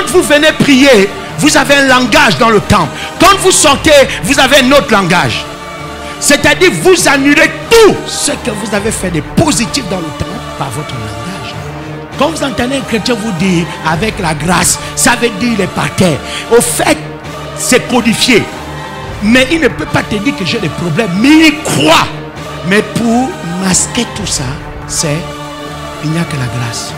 Quand vous venez prier, vous avez un langage dans le temple. Quand vous sortez, vous avez un autre langage. C'est-à-dire, vous annulez tout ce que vous avez fait de positif dans le temple par votre langage. Quand vous entendez un chrétien vous dire avec la grâce, ça veut dire il est par terre. Au fait, c'est codifié. Mais il ne peut pas te dire que j'ai des problèmes. Mais il croit. Mais pour masquer tout ça, il n'y a que la grâce.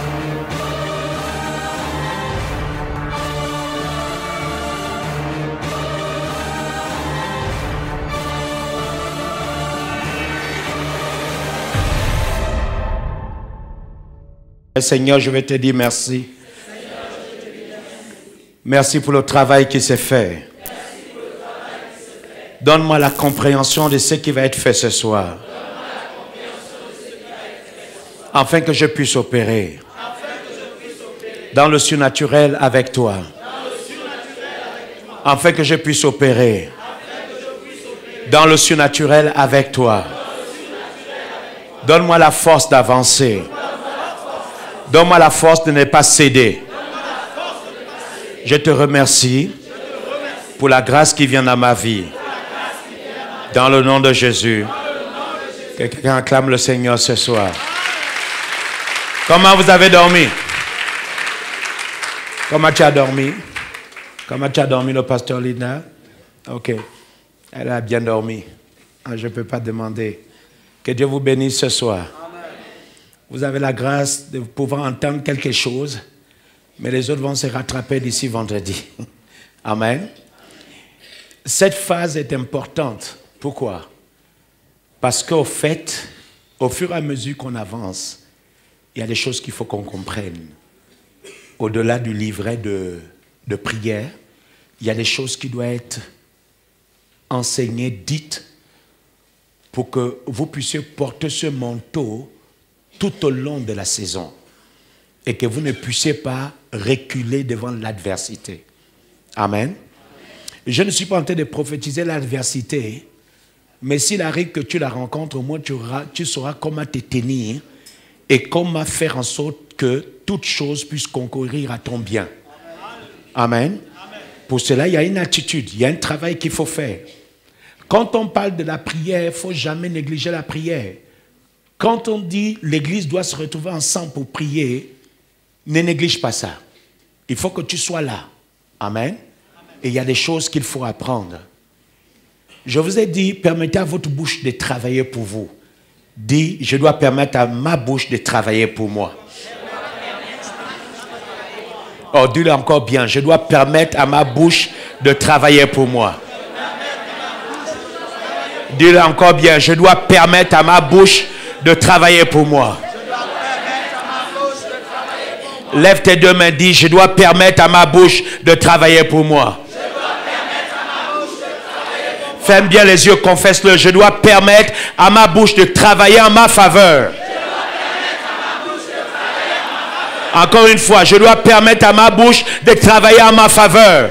Seigneur, je vais te dire merci. Merci pour le travail qui s'est fait. Donne-moi la compréhension de ce qui va être fait ce soir. Afin que je puisse opérer dans le surnaturel avec toi. Afin que je puisse opérer dans le surnaturel avec toi. Donne-moi la force d'avancer. Donne-moi la force de ne pas céder. Je te remercie pour la grâce qui vient dans ma vie. Dans le nom de Jésus. Quelqu'un acclame le Seigneur ce soir. Comment vous avez dormi? Comment tu as dormi? Comment tu as dormi, le pasteur Lina? Ok. Elle a bien dormi. Je ne peux pas demander. Que Dieu vous bénisse ce soir. Vous avez la grâce de pouvoir entendre quelque chose, mais les autres vont se rattraper d'ici vendredi. Amen. Cette phase est importante. Pourquoi? Parce qu'au fait, au fur et à mesure qu'on avance, il y a des choses qu'il faut qu'on comprenne. Au-delà du livret de prière, il y a des choses qui doivent être enseignées, dites, pour que vous puissiez porter ce manteau tout au long de la saison et que vous ne puissiez pas reculer devant l'adversité. Amen. Je ne suis pas en train de prophétiser l'adversité, mais s'il arrive que tu la rencontres, au moins tu sauras comment te tenir et comment faire en sorte que toute chose puisse concourir à ton bien. Amen. Pour cela, il y a une attitude, il y a un travail qu'il faut faire. Quand on parle de la prière, il ne faut jamais négliger la prière. Quand on dit l'église doit se retrouver ensemble pour prier, ne néglige pas ça. Il faut que tu sois là. Amen. Et il y a des choses qu'il faut apprendre. Je vous ai dit, permettez à votre bouche de travailler pour vous. Dis, je dois permettre à ma bouche de travailler pour moi. Oh, dis-le encore bien. Je dois permettre à ma bouche de travailler pour moi. Dis-le encore bien. Je dois permettre à ma bouche de travailler pour moi. Lève tes deux mains, dis, je dois permettre à ma bouche de travailler pour moi. Ferme bien les yeux, confesse-le. Je dois permettre à ma bouche de travailler en ma faveur. Encore une fois, je dois permettre à ma bouche de travailler en ma faveur.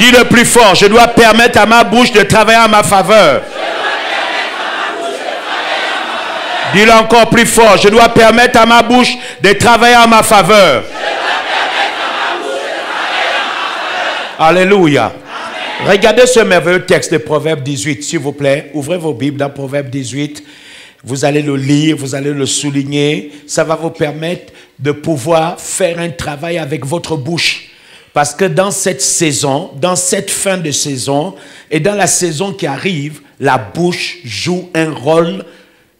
Dis-le plus fort, je dois permettre à ma bouche de travailler en ma faveur. Dis-le encore plus fort. Je dois permettre à ma bouche de travailler en ma faveur. Alléluia. Amen. Regardez ce merveilleux texte de Proverbe 18, s'il vous plaît. Ouvrez vos Bibles dans Proverbe 18. Vous allez le lire, vous allez le souligner. Ça va vous permettre de pouvoir faire un travail avec votre bouche. Parce que dans cette saison, dans cette fin de saison, et dans la saison qui arrive, la bouche joue un rôle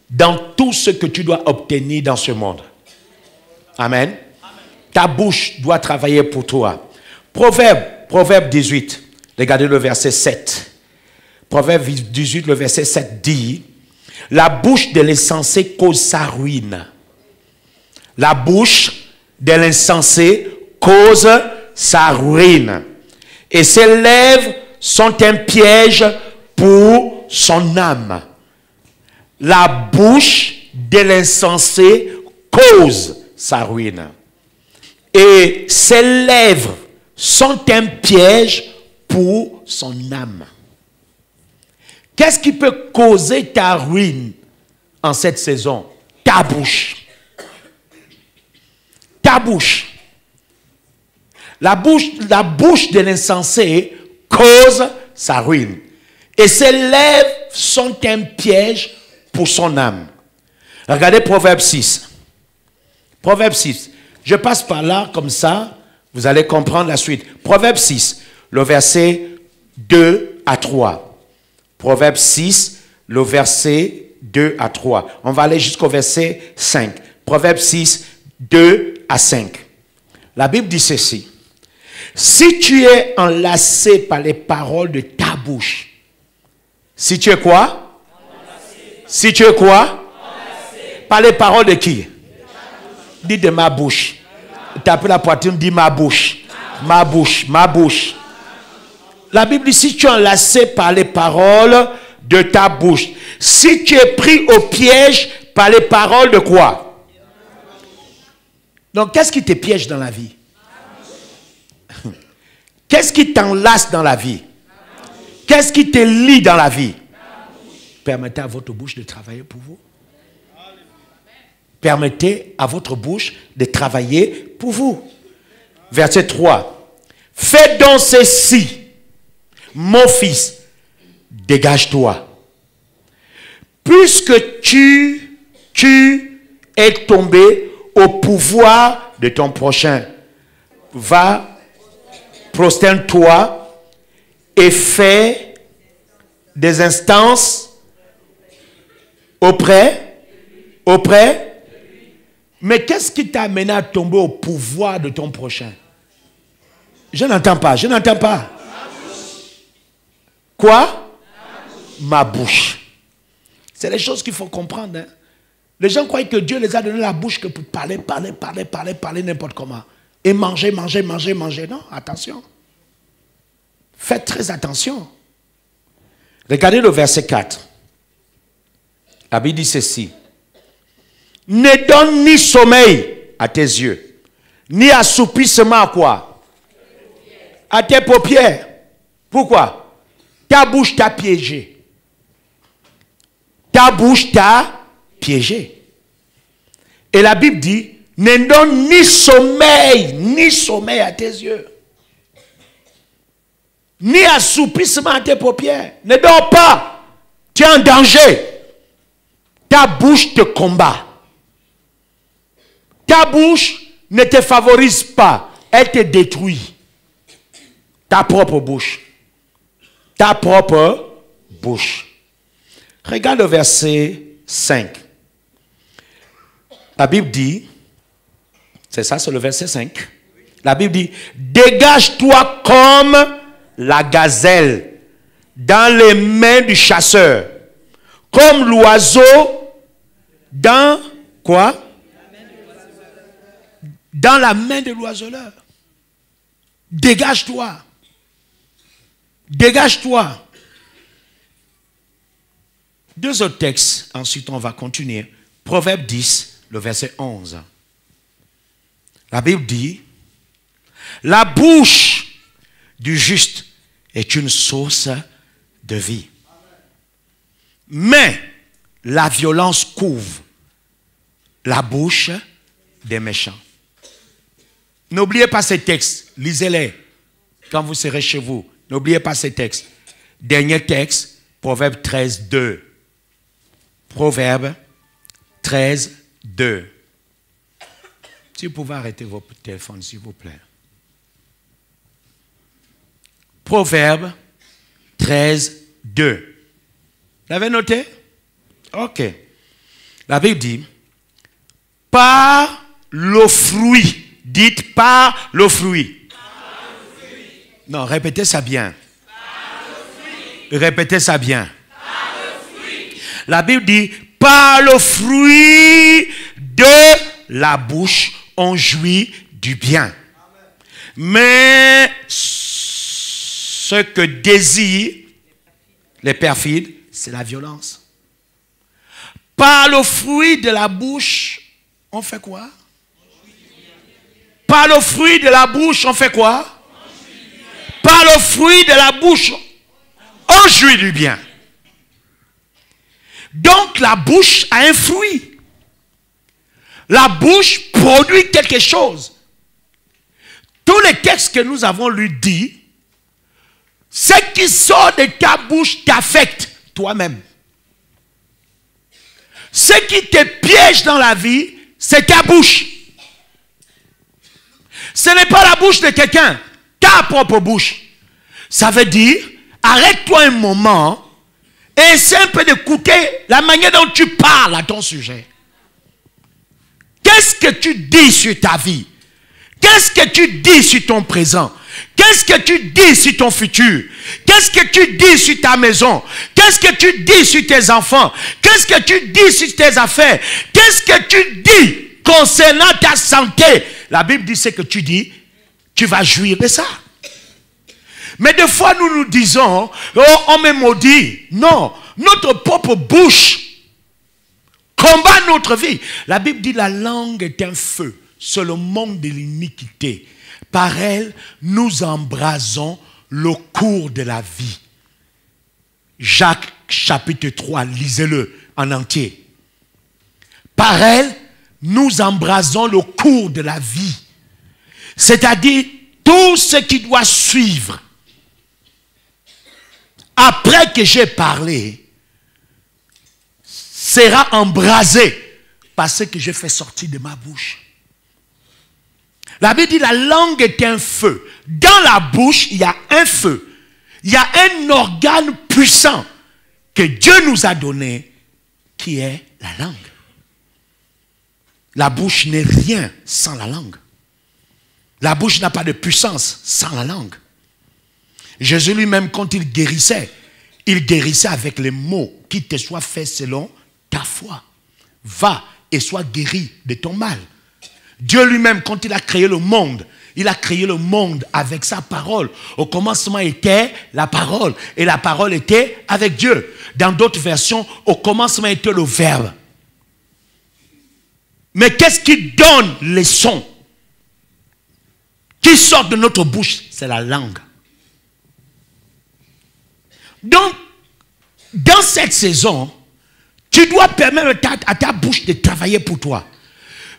dans tout ce que tu dois obtenir dans ce monde. Amen. Amen. Ta bouche doit travailler pour toi. Proverbe 18. Regardez le verset 7. Proverbe 18, le verset 7 dit, la bouche de l'insensé cause sa ruine. La bouche de l'insensé cause sa ruine. Et ses lèvres sont un piège pour son âme. La bouche de l'insensé cause sa ruine. Et ses lèvres sont un piège pour son âme. Qu'est-ce qui peut causer ta ruine en cette saison? Ta bouche. Ta bouche. La bouche de l'insensé cause sa ruine. Et ses lèvres sont un piège pour son âme. Regardez Proverbe 6. Proverbe 6. Je passe par là comme ça, vous allez comprendre la suite. Proverbe 6, le verset 2 à 3. Proverbe 6, le verset 2 à 3. On va aller jusqu'au verset 5. Proverbe 6, 2 à 5. La Bible dit ceci. Si tu es enlacé par les paroles de ta bouche, si tu es quoi? Si tu es quoi? Par les paroles de qui? Dis de ma bouche. Tape la poitrine, dis ma bouche. Ma bouche, ma bouche. La Bible dit, si tu es enlacé par les paroles de ta bouche, si tu es pris au piège par les paroles de quoi? Donc, qu'est-ce qui te piège dans la vie? Qu'est-ce qui t'enlace dans la vie? Qu'est-ce qui te lie dans la vie? Permettez à votre bouche de travailler pour vous. Permettez à votre bouche de travailler pour vous. Verset 3. Fais donc ceci, mon fils, dégage-toi. Puisque tu es tombé au pouvoir de ton prochain, va, prosterne-toi et fais des instances auprès. Mais qu'est-ce qui t'a amené à tomber au pouvoir de ton prochain? Je n'entends pas, je n'entends pas. Quoi? Ma bouche. C'est les choses qu'il faut comprendre. Hein? Les gens croient que Dieu les a donné la bouche que pour parler n'importe comment. Et manger. Non, attention. Faites très attention. Regardez le verset 4. La Bible dit ceci. Ne donne ni sommeil à tes yeux, ni assoupissement à quoi? À tes paupières. Pourquoi? Ta bouche t'a piégé. Ta bouche t'a piégé. Et la Bible dit, ne donne ni sommeil à tes yeux, ni assoupissement à tes paupières. Ne dors pas. Tu es en danger. Ta bouche te combat. Ta bouche ne te favorise pas. Elle te détruit. Ta propre bouche. Ta propre bouche. Regarde le verset 5. La Bible dit, c'est ça, c'est le verset 5. La Bible dit, dégage-toi comme la gazelle dans les mains du chasseur, comme l'oiseau dans quoi? Dans la main de l'oiseleur. Dégage-toi. Dégage-toi. Deux autres textes, ensuite on va continuer. Proverbe 10, le verset 11. La Bible dit, la bouche du juste est une source de vie. Mais la violence couvre la bouche des méchants. N'oubliez pas ces textes, lisez-les quand vous serez chez vous. N'oubliez pas ces textes. Dernier texte, Proverbe 13, 2. Proverbe 13, 2. Si vous pouvez arrêter votre téléphone, s'il vous plaît. Proverbe 13, 2. Vous l'avez noté? Ok. La Bible dit, par le fruit. Dites par le fruit. Non, répétez ça bien. Répétez ça bien. La Bible dit, par le fruit de la bouche, on jouit du bien. Mais ce que désirent les perfides, c'est la violence. Par le fruit de la bouche, on fait quoi? Par le fruit de la bouche, on fait quoi? Par le fruit de la bouche, on jouit du bien. Donc la bouche a un fruit. La bouche produit quelque chose. tous les textes que nous avons lus disent, ce qui sort de ta bouche t'affecte toi-même. Ce qui te piège dans la vie, c'est ta bouche. Ce n'est pas la bouche de quelqu'un, ta propre bouche. Ça veut dire, arrête-toi un moment et essaie un peu d'écouter la manière dont tu parles à ton sujet. Qu'est-ce que tu dis sur ta vie? Qu'est-ce que tu dis sur ton présent? Qu'est-ce que tu dis sur ton futur? Qu'est-ce que tu dis sur ta maison? Qu'est-ce que tu dis sur tes enfants? Qu'est-ce que tu dis sur tes affaires? Qu'est-ce que tu dis concernant ta santé? La Bible dit ce que tu dis, tu vas jouir de ça. Mais des fois nous nous disons, oh, on me maudit. Non, notre propre bouche combat notre vie. La Bible dit la langue est un feu, c'est le monde de l'iniquité. Par elle, nous embrasons le cours de la vie. Jacques chapitre 3, lisez-le en entier. Par elle, nous embrasons le cours de la vie. C'est-à-dire tout ce qui doit suivre. Après que j'ai parlé, sera embrasé par ce que je fais sortir de ma bouche. La Bible dit la langue est un feu. Dans la bouche, il y a un feu. Il y a un organe puissant que Dieu nous a donné qui est la langue. La bouche n'est rien sans la langue. La bouche n'a pas de puissance sans la langue. Jésus lui-même, quand il guérissait avec les mots qui te soient faits selon ta foi. Va et sois guéri de ton mal. Dieu lui-même, quand il a créé le monde, il a créé le monde avec sa parole. Au commencement était la parole. Et la parole était avec Dieu. Dans d'autres versions, au commencement était le verbe. Mais qu'est-ce qui donne les sons qui sortent de notre bouche? C'est la langue. Donc, dans cette saison, tu dois permettre à ta bouche de travailler pour toi.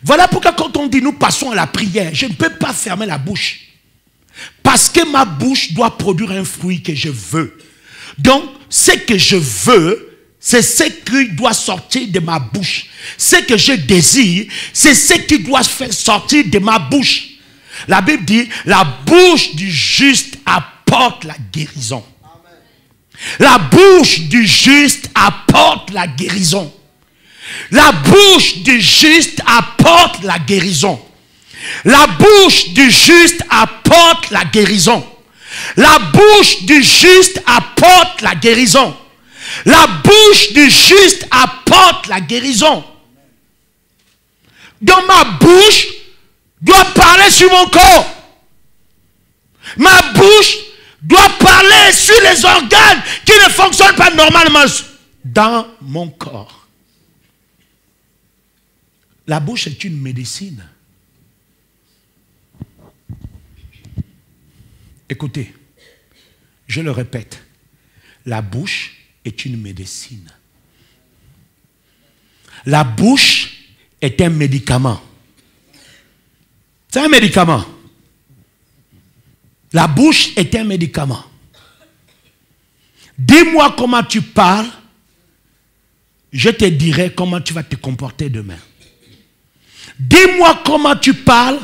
Voilà pourquoi quand on dit nous passons à la prière, je ne peux pas fermer la bouche. Parce que ma bouche doit produire un fruit que je veux. Donc, ce que je veux, c'est ce qui doit sortir de ma bouche. Ce que je désire, c'est ce qui doit faire sortir de ma bouche. La Bible dit, la bouche du juste apporte la guérison. La bouche du juste apporte la guérison. La bouche du juste apporte la guérison. La bouche du juste apporte la guérison. La bouche du juste apporte la guérison. La bouche du juste apporte la guérison. Donc ma bouche doit parler sur mon corps. Ma bouche doit parler sur les organes qui ne fonctionnent pas normalement dans mon corps. La bouche est une médecine. Écoutez, je le répète, la bouche est une médecine. La bouche est un médicament. C'est un médicament. La bouche est un médicament. Dis-moi comment tu parles, je te dirai comment tu vas te comporter demain. Dis-moi comment tu parles,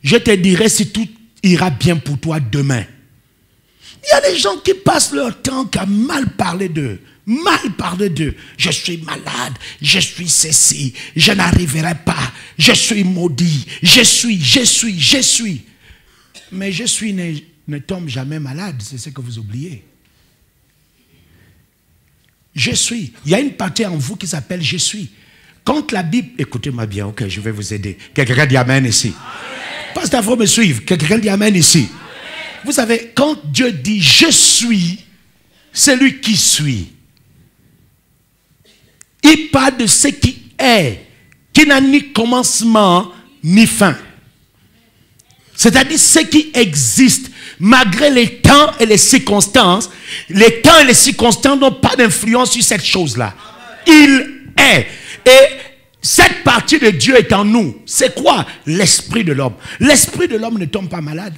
je te dirai si tout ira bien pour toi demain. Il y a des gens qui passent leur temps à mal parler d'eux. Mal parler d'eux. Je suis malade, je suis ceci, je n'arriverai pas, je suis maudit, je suis. Mais je suis ne tombe jamais malade, c'est ce que vous oubliez. Je suis. Il y a une partie en vous qui s'appelle je suis. Quand la Bible, écoutez-moi bien, ok, je vais vous aider. Quelqu'un dit amen ici. Pasteur, il faut me suivre. Quelqu'un dit amen ici. Amen. Vous savez, quand Dieu dit je suis, c'est lui qui suit. Il parle de ce qui est, qui n'a ni commencement ni fin. C'est-à-dire ce qui existe, malgré les temps et les circonstances. Les temps et les circonstances n'ont pas d'influence sur cette chose-là. Il est. Et Cette partie de Dieu est en nous. C'est quoi? L'esprit de l'homme. L'esprit de l'homme ne tombe pas malade.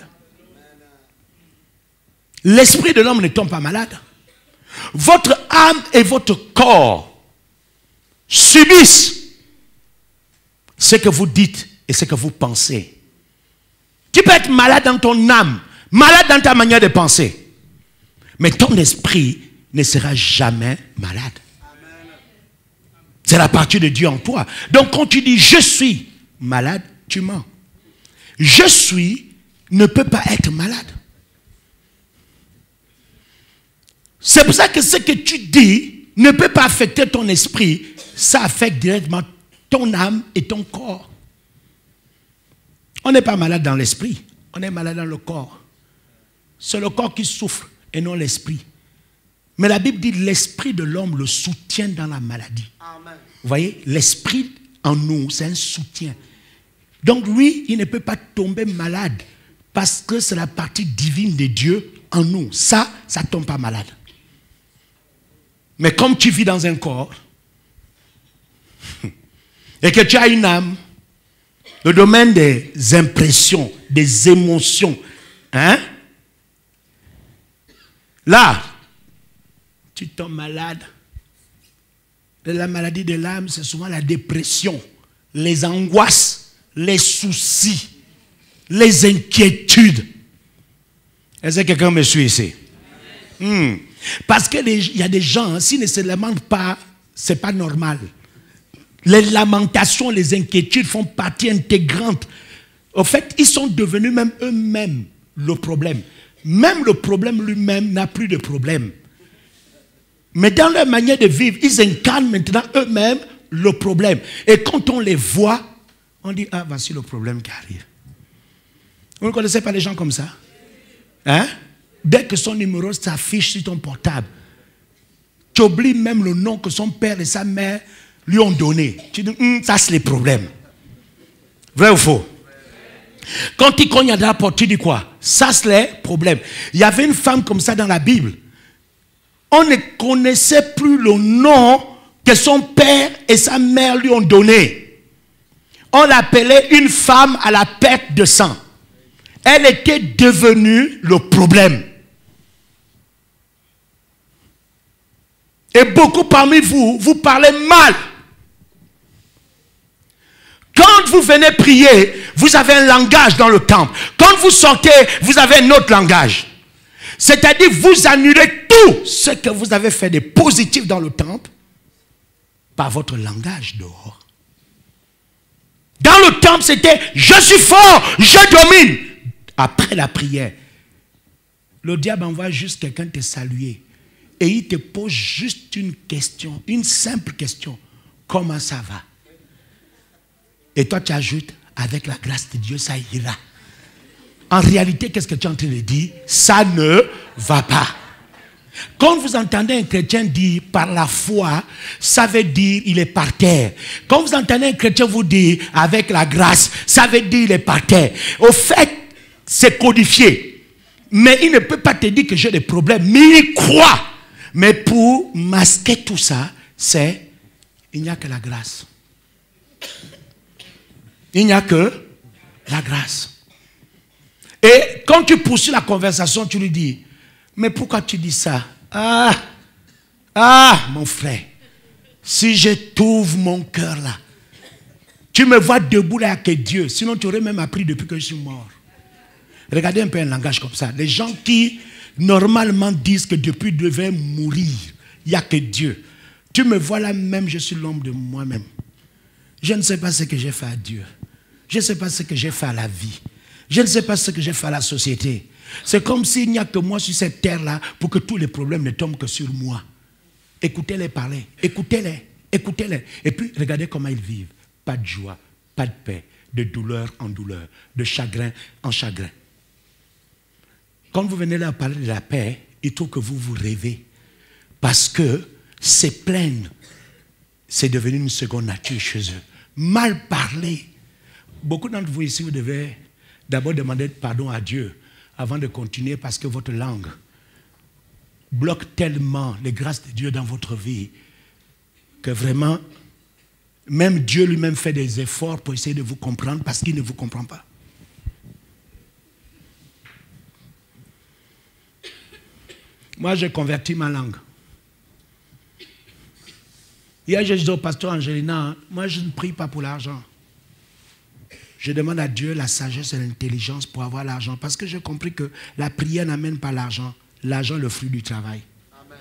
L'esprit de l'homme ne tombe pas malade. Votre âme et votre corps subissent ce que vous dites et ce que vous pensez. Tu peux être malade dans ton âme, malade dans ta manière de penser. Mais ton esprit ne sera jamais malade. C'est la partie de Dieu en toi. Donc quand tu dis je suis malade, tu mens. Je suis ne peut pas être malade. C'est pour ça que ce que tu dis ne peut pas affecter ton esprit. Ça affecte directement ton âme et ton corps. On n'est pas malade dans l'esprit. On est malade dans le corps. C'est le corps qui souffre et non l'esprit. Mais la Bible dit l'esprit de l'homme le soutient dans la maladie. Amen. Vous voyez, l'esprit en nous, c'est un soutien. Donc lui, il ne peut pas tomber malade parce que c'est la partie divine de Dieu en nous. Ça ne tombe pas malade. Mais comme tu vis dans un corps et que tu as une âme, le domaine des impressions, des émotions, hein? Là, tu tombes malade. La maladie de l'âme, c'est souvent la dépression, les angoisses, les soucis, les inquiétudes. Est-ce que quelqu'un me suit ici? Parce qu'il y a des gens, s'ils ne se lamentent pas, ce n'est pas normal. Les lamentations, les inquiétudes font partie intégrante. En fait, ils sont devenus même eux-mêmes le problème. Même le problème lui-même n'a plus de problème. Mais dans leur manière de vivre, ils incarnent maintenant eux-mêmes le problème. Et quand on les voit, on dit, ah, voici le problème qui arrive. Vous ne connaissez pas les gens comme ça? Hein? Dès que son numéro s'affiche sur ton portable, tu oublies même le nom que son père et sa mère lui ont donné. Tu dis, ça c'est les problèmes. Vrai ou faux? Quand il cogne à la porte, tu dis quoi? Ça c'est les problèmes. Il y avait une femme comme ça dans la Bible. On ne connaissait plus le nom que son père et sa mère lui ont donné. On l'appelait une femme à la perte de sang. Elle était devenue le problème. Et beaucoup parmi vous, vous parlez mal. Quand vous venez prier, vous avez un langage dans le temple. Quand vous sortez, vous avez un autre langage. C'est-à-dire, vous annulez tout ce que vous avez fait de positif dans le temple par votre langage dehors. Dans le temple, c'était « Je suis fort, je domine ». Après la prière, le diable envoie juste quelqu'un te saluer. Et il te pose juste une question, une simple question. Comment ça va? Et toi, tu ajoutes, avec la grâce de Dieu, ça ira. En réalité, qu'est-ce que tu es en train de dire? Ça ne va pas. Quand vous entendez un chrétien dire par la foi, ça veut dire il est par terre. Quand vous entendez un chrétien vous dire avec la grâce, ça veut dire il est par terre. Au fait, c'est codifié. Mais il ne peut pas te dire que j'ai des problèmes. Mais il croit. Mais pour masquer tout ça, c'est il n'y a que la grâce. Il n'y a que la grâce. Et quand tu poursuis la conversation, tu lui dis, mais pourquoi tu dis ça? Mon frère, si je t'ouvre mon cœur là, tu me vois debout là avec Dieu, sinon tu aurais même appris depuis que je suis mort. Regardez un peu un langage comme ça. Les gens qui normalement disent que depuis devaient mourir, il n'y a que Dieu. Tu me vois là même, je suis l'homme de moi-même. Je ne sais pas ce que j'ai fait à Dieu. Je ne sais pas ce que j'ai fait à la vie. Je ne sais pas ce que j'ai fait à la société. C'est comme s'il n'y a que moi sur cette terre-là pour que tous les problèmes ne tombent que sur moi. Écoutez-les parler. Écoutez-les. Écoutez-les. Et puis, regardez comment ils vivent. Pas de joie, pas de paix, de douleur en douleur, de chagrin en chagrin. Quand vous venez là parler de la paix, il faut que vous vous rêvez. Parce que c'est plein. C'est devenu une seconde nature chez eux. Mal parler. Beaucoup d'entre vous ici, vous devez d'abord demander pardon à Dieu avant de continuer parce que votre langue bloque tellement les grâces de Dieu dans votre vie que vraiment, Même Dieu lui-même fait des efforts pour essayer de vous comprendre parce qu'il ne vous comprend pas. Moi, j'ai converti ma langue. Hier, j'ai dit au pasteur Angelina, moi, je ne prie pas pour l'argent. Je demande à Dieu la sagesse et l'intelligence pour avoir l'argent. Parce que j'ai compris que la prière n'amène pas l'argent. L'argent est le fruit du travail. Amen.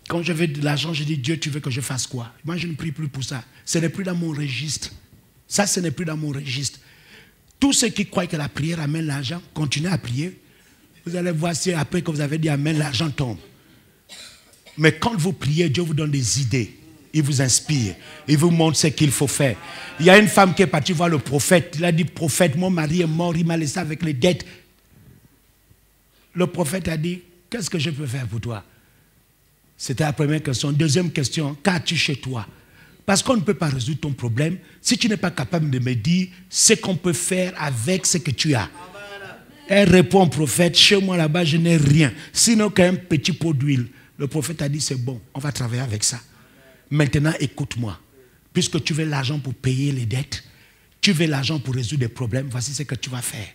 Quand je veux de l'argent, je dis, Dieu, tu veux que je fasse quoi? Moi, je ne prie plus pour ça. Ce n'est plus dans mon registre. Ça, ce n'est plus dans mon registre. Tous ceux qui croient que la prière amène l'argent, continuez à prier. Vous allez voir si après que vous avez dit Amen, l'argent tombe. Mais quand vous priez, Dieu vous donne des idées. Il vous inspire. Il vous montre ce qu'il faut faire. Il y a une femme qui est partie voir le prophète. Il a dit, prophète, mon mari est mort, il m'a laissé avec les dettes. Le prophète a dit, qu'est-ce que je peux faire pour toi? C'était la première question. Deuxième question, qu'as-tu chez toi? Parce qu'on ne peut pas résoudre ton problème si tu n'es pas capable de me dire ce qu'on peut faire avec ce que tu as. Elle répond au prophète, chez moi là-bas, je n'ai rien. Sinon qu'un petit pot d'huile. Le prophète a dit, c'est bon, on va travailler avec ça. Maintenant, écoute-moi. Puisque tu veux l'argent pour payer les dettes, tu veux l'argent pour résoudre des problèmes, voici ce que tu vas faire.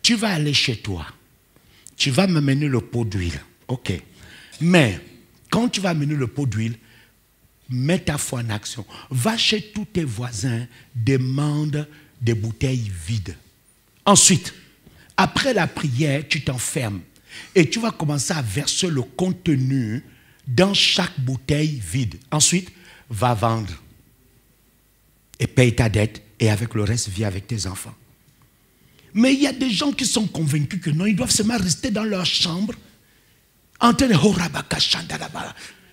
Tu vas aller chez toi. Tu vas m'amener le pot d'huile. OK. Mais, quand tu vas amener le pot d'huile, mets ta foi en action. Va chez tous tes voisins, demande des bouteilles vides. Ensuite, après la prière, tu t'enfermes et tu vas commencer à verser le contenu dans chaque bouteille vide. Ensuite, va vendre et paye ta dette et avec le reste, vis avec tes enfants. Mais il y a des gens qui sont convaincus que non, ils doivent seulement rester dans leur chambre en train de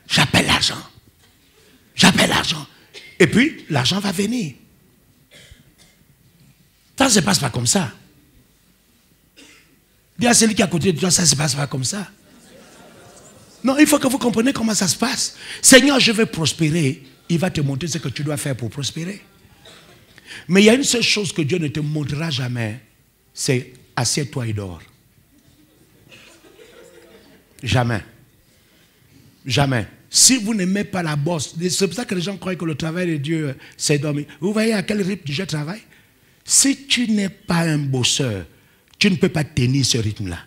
j'appelle l'argent. J'appelle l'argent. Et puis, l'argent va venir. Ça ne se passe pas comme ça. Dis à celui qui est à côté de toi, ça ne se passe pas comme ça. Non, il faut que vous compreniez comment ça se passe. Seigneur, je veux prospérer. Il va te montrer ce que tu dois faire pour prospérer. Mais il y a une seule chose que Dieu ne te montrera jamais, c'est assieds-toi et dors. Jamais. Jamais. Si vous n'aimez pas la bosse, c'est pour ça que les gens croient que le travail de Dieu, c'est dormir. Vous voyez à quel rythme je travaille? Si tu n'es pas un bosseur, tu ne peux pas tenir ce rythme-là.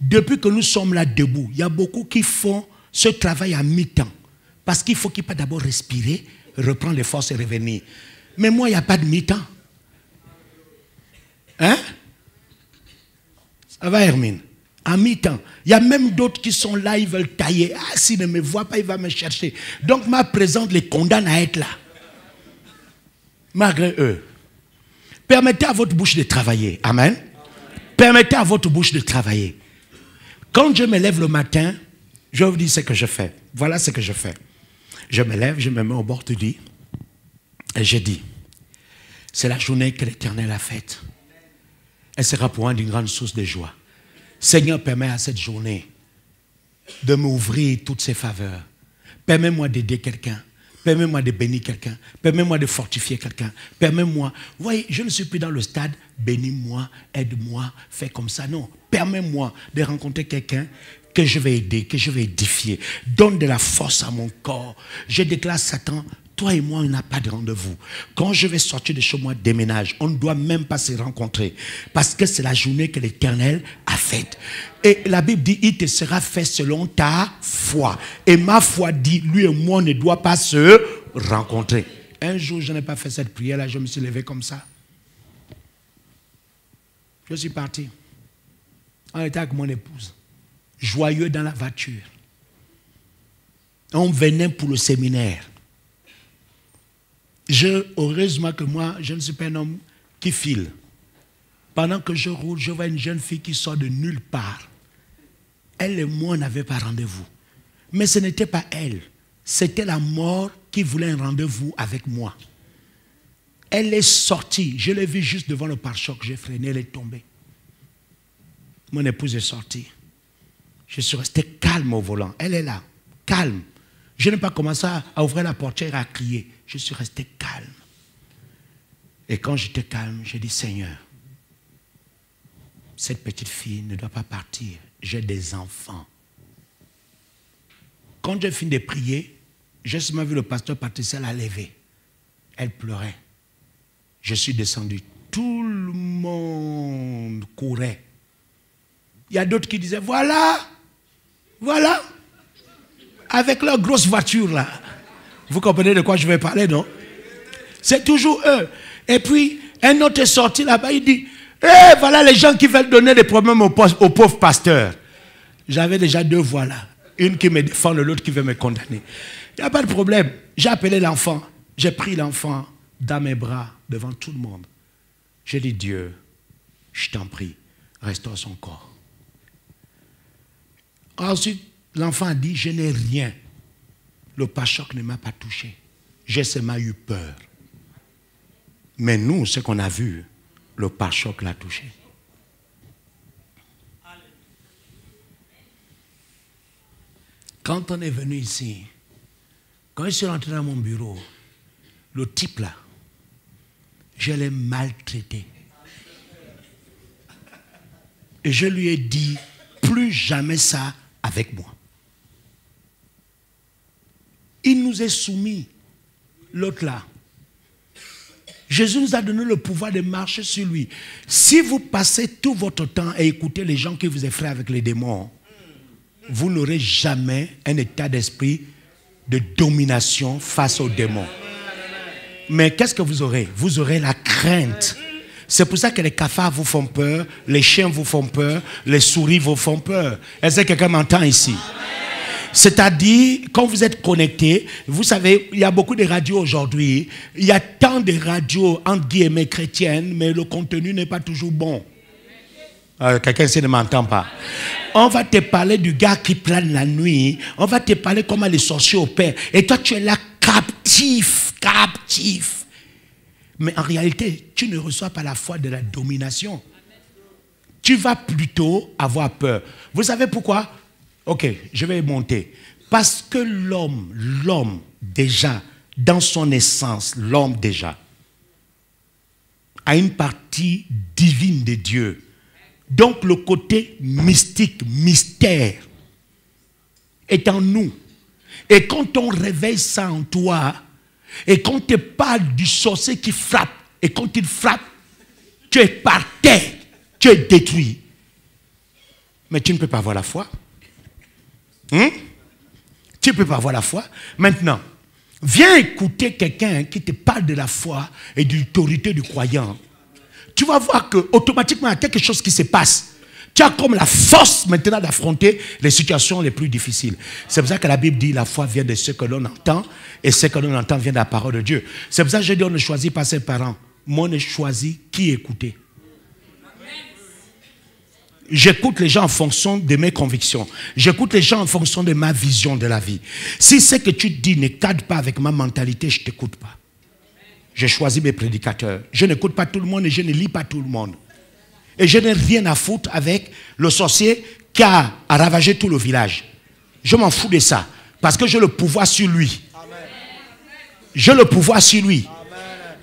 Depuis que nous sommes là debout, il y a beaucoup qui font ce travail à mi-temps. Parce qu'il faut qu'ils puissent d'abord respirer, reprendre les forces et revenir. Mais moi, il n'y a pas de mi-temps. Hein? Ça va, Hermine? À mi-temps. Il y a même d'autres qui sont là, ils veulent tailler. Ah, s'il ne me voit pas, il va me chercher. Donc ma présence les condamne à être là. Malgré eux. Permettez à votre bouche de travailler. Amen. Permettez à votre bouche de travailler. Quand je me lève le matin, je vous dis ce que je fais. Voilà ce que je fais. Je me lève, je me mets au bord du lit. Et je dis, c'est la journée que l'Éternel a faite. Elle sera pour moi d'une grande source de joie. Seigneur, permets à cette journée de m'ouvrir toutes ses faveurs. Permets-moi d'aider quelqu'un. Permets-moi de bénir quelqu'un. Permets-moi de fortifier quelqu'un. Permets-moi. Vous voyez, je ne suis plus dans le stade, bénis-moi, aide-moi, fais comme ça. Non, permets-moi de rencontrer quelqu'un que je vais aider, que je vais édifier. Donne de la force à mon corps. Je déclare Satan, toi et moi, on n'a pas de rendez-vous. Quand je vais sortir de chez moi, déménage. On ne doit même pas se rencontrer. Parce que c'est la journée que l'Éternel a faite. Et la Bible dit, il te sera fait selon ta foi. Et ma foi dit, lui et moi, on ne doit pas se rencontrer. Un jour, je n'ai pas fait cette prière-là, je me suis levé comme ça. Je suis parti. On était avec mon épouse. Joyeux dans la voiture. On venait pour le séminaire. Heureusement que moi, je ne suis pas un homme qui file. Pendant que je roule, je vois une jeune fille qui sort de nulle part. Elle et moi, on n'avait pas rendez-vous. Mais ce n'était pas elle. C'était la mort qui voulait un rendez-vous avec moi. Elle est sortie. Je l'ai vue juste devant le pare-choc. J'ai freiné, elle est tombée. Mon épouse est sortie. Je suis resté calme au volant. Elle est là, calme. Je n'ai pas commencé à ouvrir la portière et à crier. Je suis resté calme. Et quand j'étais calme, j'ai dit, Seigneur, cette petite fille ne doit pas partir. J'ai des enfants. Quand j'ai fini de prier, J'ai seulement vu le pasteur Patricia la lever. Elle pleurait. Je suis descendu. Tout le monde courait. Il y a d'autres qui disaient, voilà, voilà, avec leur grosse voiture là. Vous comprenez de quoi je vais parler, non? C'est toujours eux. Et puis, un autre est sorti là-bas, il dit, eh, voilà les gens qui veulent donner des problèmes au pauvre pasteur. J'avais déjà 2 voix là. Une qui me défend, l'autre qui veut me condamner. Il n'y a pas de problème. J'ai appelé l'enfant. J'ai pris l'enfant dans mes bras devant tout le monde. J'ai dit, Dieu, je t'en prie, restaure son corps. Ensuite, l'enfant a dit, je n'ai rien. Le pare-choc ne m'a pas touché. J'ai seulement eu peur. Mais nous, ce qu'on a vu, le pare-choc l'a touché. Quand on est venu ici, quand je suis rentré dans mon bureau, le type là, je l'ai maltraité. Et je lui ai dit, plus jamais ça avec moi. Il nous est soumis, l'autre là. Jésus nous a donné le pouvoir de marcher sur lui. Si vous passez tout votre temps à écouter les gens qui vous effraient avec les démons, vous n'aurez jamais un état d'esprit de domination face aux démons. Mais qu'est-ce que vous aurez? Vous aurez la crainte. C'est pour ça que les cafards vous font peur, les chiens vous font peur, les souris vous font peur. Est-ce que quelqu'un m'entend ici? C'est-à-dire, quand vous êtes connecté, vous savez, il y a beaucoup de radios aujourd'hui. Il y a tant de radios, entre guillemets, chrétiennes, mais le contenu n'est pas toujours bon. Quelqu'un ici ne m'entend pas. On va te parler du gars qui plane la nuit. On va te parler comment les sorciers opèrent. Et toi, tu es là captif, captif. Mais en réalité, tu ne reçois pas la foi de la domination. Tu vas plutôt avoir peur. Vous savez pourquoi? Ok, je vais monter. Parce que l'homme déjà, dans son essence, l'homme déjà, a une partie divine de Dieu. Donc le côté mystique, mystère, est en nous. Et quand on réveille ça en toi, et quand on te parle du sorcier qui frappe, et quand il frappe, tu es par terre, tu es détruit. Mais tu ne peux pas avoir la foi. Tu ne peux pas avoir la foi. Maintenant, viens écouter quelqu'un qui te parle de la foi et de l'autorité du croyant. Tu vas voir qu'automatiquement, il y a quelque chose qui se passe. Tu as comme la force maintenant d'affronter les situations les plus difficiles. C'est pour ça que la Bible dit la foi vient de ce que l'on entend et ce que l'on entend vient de la parole de Dieu. C'est pour ça que je dis on ne choisit pas ses parents. Moi, on ne choisit qui écouter. J'écoute les gens en fonction de mes convictions. J'écoute les gens en fonction de ma vision de la vie. Si ce que tu dis ne cadre pas avec ma mentalité, je ne t'écoute pas. J'ai choisi mes prédicateurs. Je n'écoute pas tout le monde et je ne lis pas tout le monde. Et je n'ai rien à foutre avec le sorcier qui a ravagé tout le village. Je m'en fous de ça. Parce que j'ai le pouvoir sur lui. J'ai le pouvoir sur lui.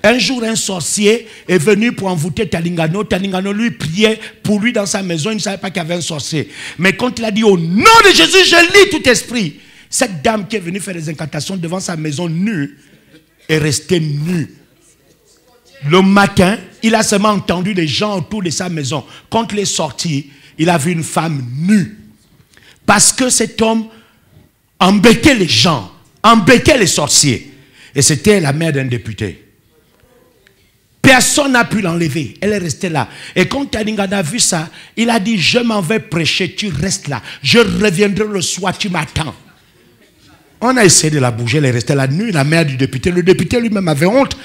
Un jour, un sorcier est venu pour envoûter Talingano. Talingano lui priait pour lui dans sa maison. Il ne savait pas qu'il y avait un sorcier. Mais quand il a dit au nom de Jésus, je lis tout esprit. Cette dame qui est venue faire des incantations devant sa maison nue est restée nue. Le matin, il a seulement entendu les gens autour de sa maison. Quand il est sorti, il a vu une femme nue. Parce que cet homme embêtait les gens, embêtait les sorciers. Et c'était la mère d'un député. Personne n'a pu l'enlever. Elle est restée là. Et quand Talingana a vu ça, il a dit, je m'en vais prêcher, tu restes là. Je reviendrai le soir, tu m'attends. On a essayé de la bouger, elle est restée la nuit, la mère du député. Le député lui-même avait honte.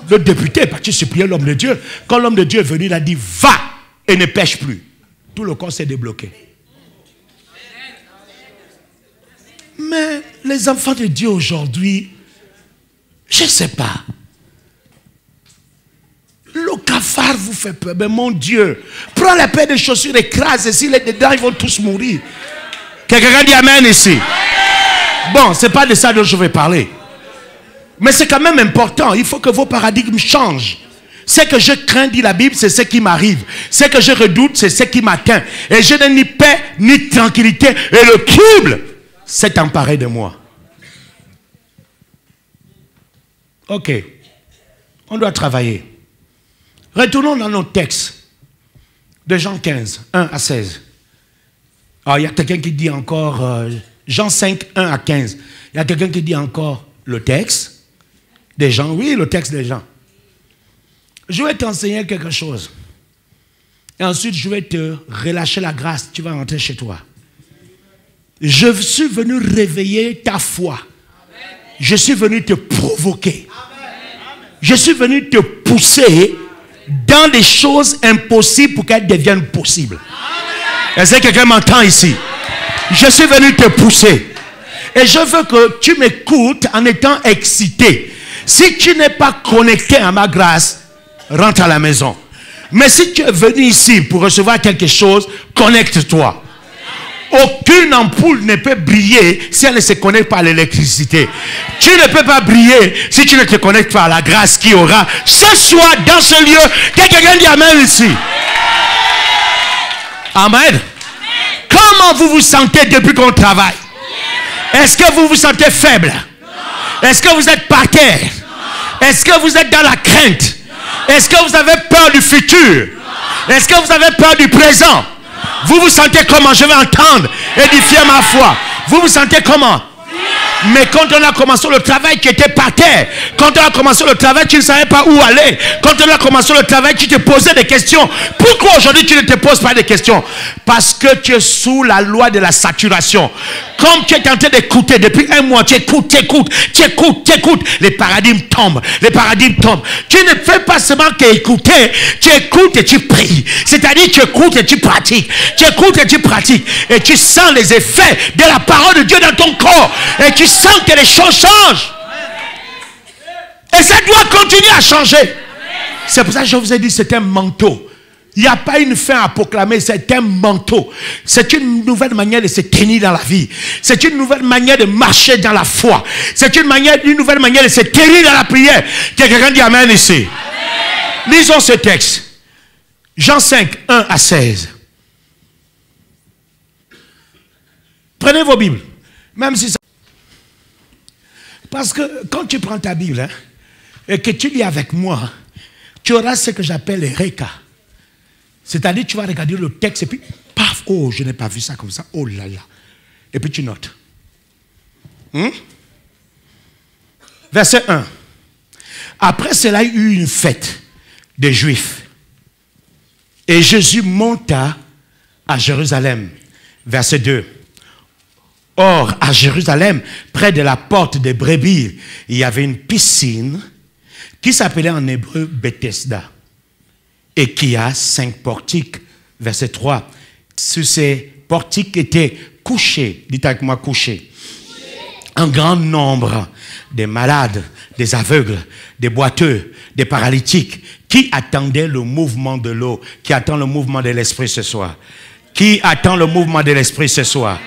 Le député est parti supplier l'homme de Dieu. Quand l'homme de Dieu est venu, il a dit, va et ne pêche plus. Tout le corps s'est débloqué. Mais les enfants de Dieu aujourd'hui, je ne sais pas. Le cafard vous fait peur. Mais mon Dieu, prends la paire de chaussures, écrase. Et s'il est dedans, ils vont tous mourir. Quelqu'un dit amen ici. Bon, ce n'est pas de ça dont je vais parler. Mais c'est quand même important. Il faut que vos paradigmes changent. Ce que je crains, dit la Bible, c'est ce qui m'arrive. Ce que je redoute, c'est ce qui m'atteint. Et je n'ai ni paix, ni tranquillité. Et le trouble s'est emparé de moi. Ok. On doit travailler. Retournons dans nos textes. De Jean 15, 1 à 16. Alors, il y a quelqu'un qui dit encore, Jean 5, 1 à 15. Il y a quelqu'un qui dit encore le texte des gens. Oui, le texte des gens. Je vais t'enseigner quelque chose. Et ensuite, je vais te relâcher la grâce. Tu vas rentrer chez toi. Je suis venu réveiller ta foi. Je suis venu te provoquer. Je suis venu te pousser dans des choses impossibles pour qu'elles deviennent possibles. Est-ce que quelqu'un m'entend ici? Je suis venu te pousser. Et je veux que tu m'écoutes en étant excité. Si tu n'es pas connecté à ma grâce, rentre à la maison. Mais si tu es venu ici pour recevoir quelque chose, connecte-toi. Aucune ampoule ne peut briller si elle ne se connecte pas à l'électricité. Tu ne peux pas briller si tu ne te connectes pas à la grâce qui aura ce soir dans ce lieu. Quelqu'un dit amen ici. Amen. Comment vous vous sentez depuis qu'on travaille? Est-ce que vous vous sentez faible? Est-ce que vous êtes par terre? Est-ce que vous êtes dans la crainte? Est-ce que vous avez peur du futur? Est-ce que vous avez peur du présent? Vous vous sentez comment? Je vais entendre, édifier ma foi. Vous vous sentez comment? Mais quand on a commencé le travail, tu étais par terre. Quand on a commencé le travail, tu ne savais pas où aller. Quand on a commencé le travail, tu te posais des questions. Pourquoi aujourd'hui tu ne te poses pas des questions? Parce que tu es sous la loi de la saturation. Comme tu es en train d'écouter depuis un mois, tu écoutes. Les paradigmes tombent. Les paradigmes tombent. Tu ne fais pas seulement qu'écouter. Tu écoutes et tu pries. C'est-à-dire tu écoutes et tu pratiques. Tu écoutes et tu pratiques. Et tu sens les effets de la parole de Dieu dans ton corps. Et tu sens que les choses changent. Et ça doit continuer à changer. C'est pour ça que je vous ai dit c'est un manteau. Il n'y a pas une fin à proclamer, c'est un manteau. C'est une nouvelle manière de se tenir dans la vie. C'est une nouvelle manière de marcher dans la foi. C'est une nouvelle manière de se tenir dans la prière. Quelqu'un dit amen ici. Amen. Lisons ce texte. Jean 5, 1 à 16. Prenez vos Bibles. Même si ça... Parce que quand tu prends ta Bible hein, et que tu lis avec moi, tu auras ce que j'appelle les récas. C'est-à-dire tu vas regarder le texte et puis, paf, oh, je n'ai pas vu ça comme ça, oh là là. Et puis tu notes. Verset 1. Après cela, il y eut une fête des Juifs. Et Jésus monta à Jérusalem. Verset 2. Or, à Jérusalem, près de la porte des brebis, il y avait une piscine qui s'appelait en hébreu Bethesda et qui a 5 portiques. Verset 3. Sur ces portiques étaient couchés, dites avec moi couchés, un grand nombre de malades, des aveugles, des boiteux, des paralytiques qui attendaient le mouvement de l'eau, qui attend le mouvement de l'esprit ce soir. Qui attend le mouvement de l'esprit ce soir?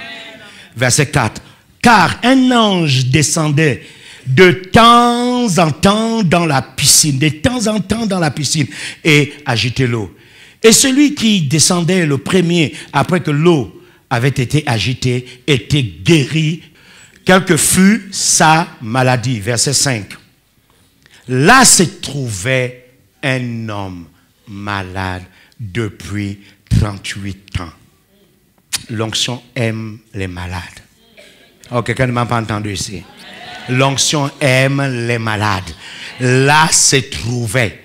Verset 4. Car un ange descendait de temps en temps dans la piscine, de temps en temps dans la piscine et agitait l'eau. Et celui qui descendait le premier, après que l'eau avait été agitée, était guéri, quelle que fût sa maladie. Verset 5. Là se trouvait un homme malade depuis 38 ans. L'onction aime les malades. Oh, quelqu'un ne m'a pas entendu ici. L'onction aime les malades. Là se trouvait.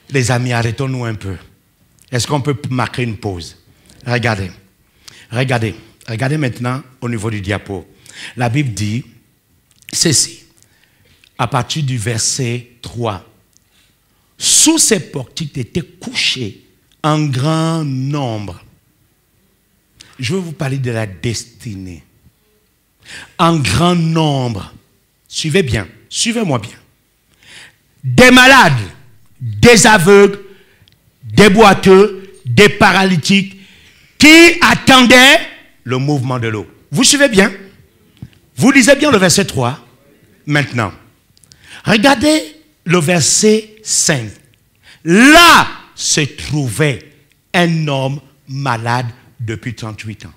Les amis, arrêtons-nous un peu. Est-ce qu'on peut marquer une pause? Regardez. Regardez. Regardez maintenant au niveau du diapo. La Bible dit ceci. À partir du verset 3. Sous ces portiques étaient couchés en grand nombre. Je veux vous parler de la destinée. En grand nombre. Suivez bien. Suivez-moi bien. Des malades, des aveugles, des boiteux, des paralytiques qui attendaient le mouvement de l'eau. Vous suivez bien? Vous lisez bien le verset 3. Maintenant. Regardez le verset 5. Là se trouvait un homme malade depuis 38 ans.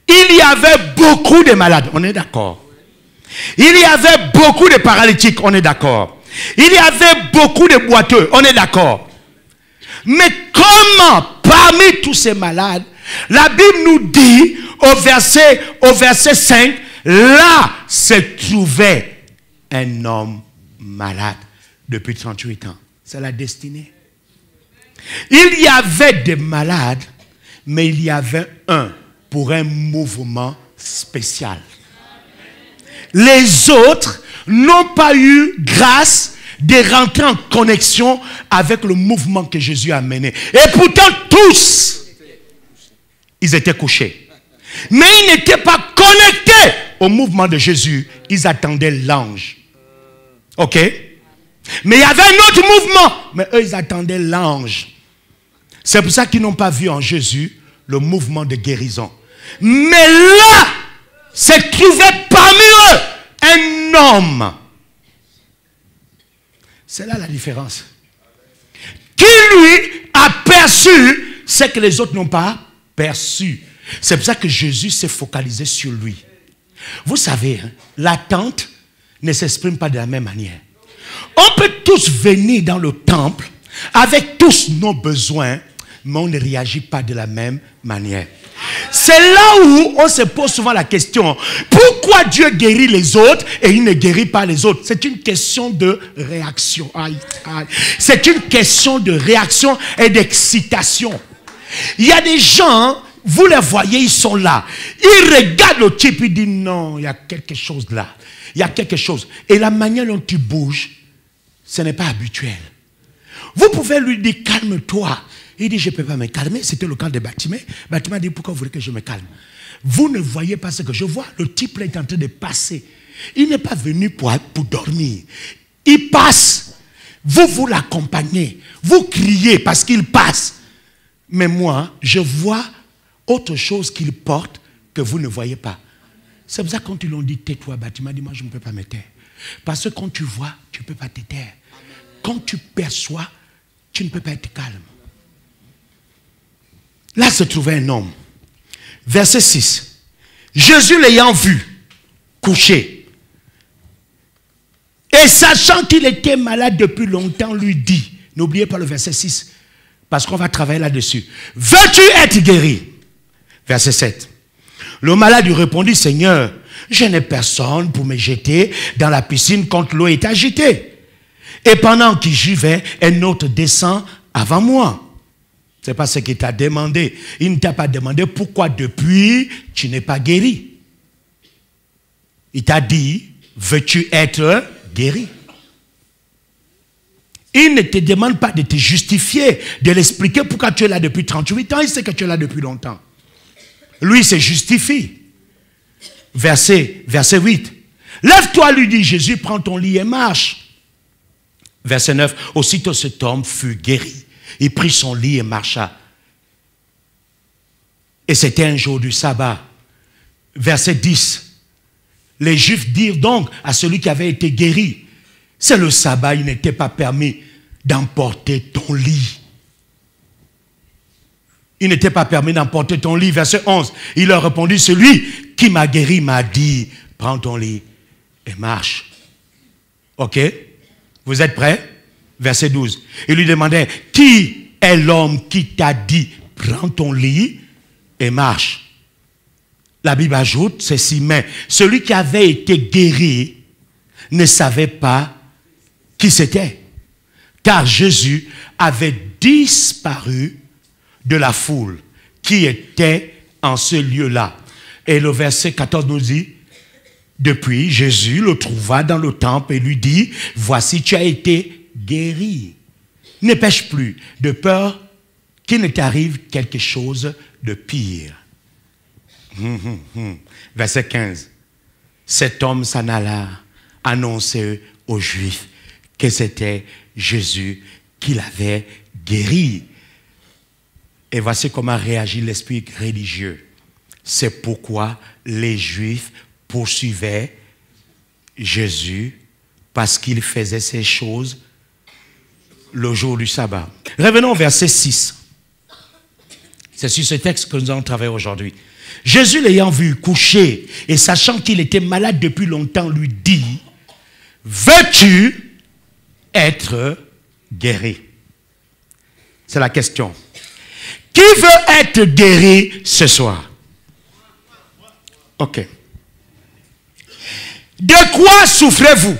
Il y avait beaucoup de malades, on est d'accord. Il y avait beaucoup de paralytiques, on est d'accord. Il y avait beaucoup de boiteux, on est d'accord. Mais comment, parmi tous ces malades, la Bible nous dit, au verset 5, là se trouvait un homme malade depuis 38 ans. C'est la destinée. Il y avait des malades, mais il y avait un pour un mouvement spécial. Les autres n'ont pas eu grâce de rentrer en connexion avec le mouvement que Jésus a mené. Et pourtant, tous, ils étaient couchés. Mais ils n'étaient pas connectés au mouvement de Jésus. Ils attendaient l'ange. Ok? Mais il y avait un autre mouvement. Mais eux, ils attendaient l'ange. C'est pour ça qu'ils n'ont pas vu en Jésus le mouvement de guérison. Mais là, se trouvait parmi eux un homme. C'est là la différence. Qui lui a perçu ce que les autres n'ont pas perçu. C'est pour ça que Jésus s'est focalisé sur lui. Vous savez, hein, l'attente ne s'exprime pas de la même manière. On peut tous venir dans le temple avec tous nos besoins, mais on ne réagit pas de la même manière. C'est là où on se pose souvent la question, pourquoi Dieu guérit les autres et il ne guérit pas les autres? C'est une question de réaction. C'est une question de réaction et d'excitation. Il y a des gens, vous les voyez, ils sont là. Ils regardent le type, ils disent non, il y a quelque chose là. Il y a quelque chose. Et la manière dont tu bouges, ce n'est pas habituel. Vous pouvez lui dire calme-toi. Il dit je ne peux pas me calmer. C'était le cas de Baptiste. Baptiste dit pourquoi vous voulez que je me calme? Vous ne voyez pas ce que je vois. Le type là est en train de passer. Il n'est pas venu pour dormir. Il passe. Vous l'accompagnez. Vous criez parce qu'il passe. Mais moi, je vois autre chose qu'il porte que vous ne voyez pas. C'est pour ça que quand ils l'ont dit tais-toi, Baptiste dit moi je ne peux pas me taire. Parce que quand tu vois, tu ne peux pas te taire. Quand tu perçois, tu ne peux pas être calme. Là se trouvait un homme. Verset 6. Jésus l'ayant vu, couché, et sachant qu'il était malade depuis longtemps, lui dit, n'oubliez pas le verset 6, parce qu'on va travailler là-dessus. Veux-tu être guéri? Verset 7. Le malade lui répondit, Seigneur, je n'ai personne pour me jeter dans la piscine quand l'eau est agitée. Et pendant que j'y vais, un autre descend avant moi. Ce n'est pas ce qu'il t'a demandé. Il ne t'a pas demandé pourquoi depuis tu n'es pas guéri. Il t'a dit, veux-tu être guéri? Il ne te demande pas de te justifier, de l'expliquer pourquoi tu es là depuis 38 ans. Il sait que tu es là depuis longtemps. Lui se justifie. Verset 8. Lève-toi, lui dit Jésus, prends ton lit et marche. Verset 9. Aussitôt cet homme fut guéri. Il prit son lit et marcha. Et c'était un jour du sabbat. Verset 10. Les Juifs dirent donc à celui qui avait été guéri, c'est le sabbat, il n'était pas permis d'emporter ton lit. Il n'était pas permis d'emporter ton lit. Verset 11. Il leur répondit, celui qui m'a guéri m'a dit, prends ton lit et marche. Ok? Vous êtes prêts? Verset 12. Il lui demandait, qui est l'homme qui t'a dit, prends ton lit et marche? La Bible ajoute ceci, mais celui qui avait été guéri ne savait pas qui c'était. Car Jésus avait disparu de la foule qui était en ce lieu-là. Et le verset 14 nous dit, depuis, Jésus le trouva dans le temple et lui dit, voici, tu as été guéri. Ne pêche plus, de peur qu'il ne t'arrive quelque chose de pire. Verset 15. Cet homme s'en alla annoncer aux Juifs que c'était Jésus qui l'avait guéri. Et voici comment réagit l'esprit religieux. C'est pourquoi les Juifs poursuivaient Jésus parce qu'il faisait ces choses le jour du sabbat. Revenons au verset 6. C'est sur ce texte que nous allons travailler aujourd'hui. Jésus l'ayant vu couché et sachant qu'il était malade depuis longtemps, lui dit, veux-tu être guéri? C'est la question. Qui veut être guéri ce soir? Ok. De quoi souffrez-vous?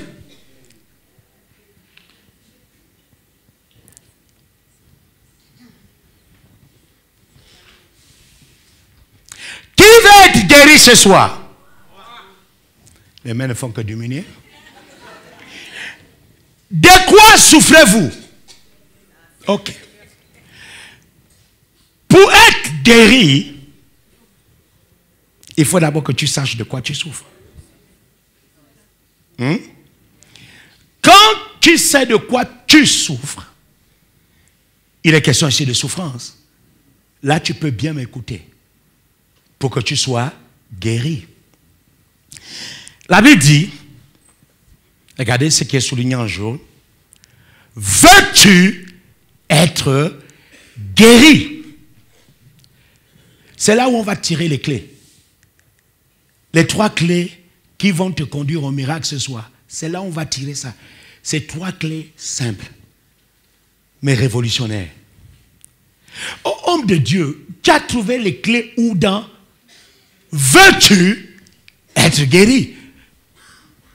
Qui veut être guéri ce soir? Les mains ne font que diminuer. De quoi souffrez-vous? Ok. Pour être guéri, il faut d'abord que tu saches de quoi tu souffres. Quand tu sais de quoi tu souffres, il est question ici de souffrance. Là, tu peux bien m'écouter pour que tu sois guéri. La Bible dit, regardez ce qui est souligné en jaune, veux-tu être guéri? C'est là où on va tirer les clés. Les 3 clés qui vont te conduire au miracle ce soir. C'est là où on va tirer ça. C'est 3 clés simples, mais révolutionnaires. Oh, homme de Dieu, tu as trouvé les clés où dans veux-tu être guéri?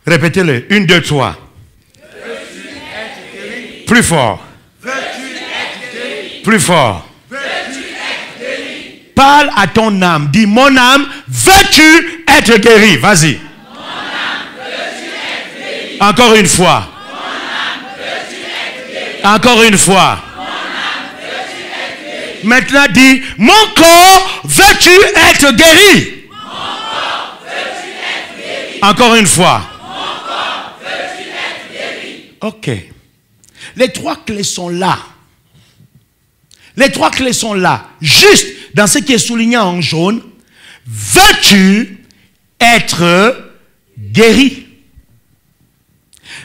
Répétez-le. 1, 2, 3. Veux-tu être guéri? Plus fort. Veux-tu être guéri? Plus fort. Veux-tu être guéri? Parle à ton âme. Dis, mon âme, veux-tu être guéri? Vas-y. Mon âme, veux-tu être guéri? Encore une fois. Mon âme, veux-tu être guéri? Encore une fois. Mon âme, veux-tu être guéri? Maintenant, dis, mon corps, veux-tu être guéri? Mon corps, veux-tu être guéri? Encore une fois. Mon corps, veux-tu être guéri? Ok. Les 3 clés sont là. Les 3 clés sont là. Juste dans ce qui est souligné en jaune. Veux-tu être guéri?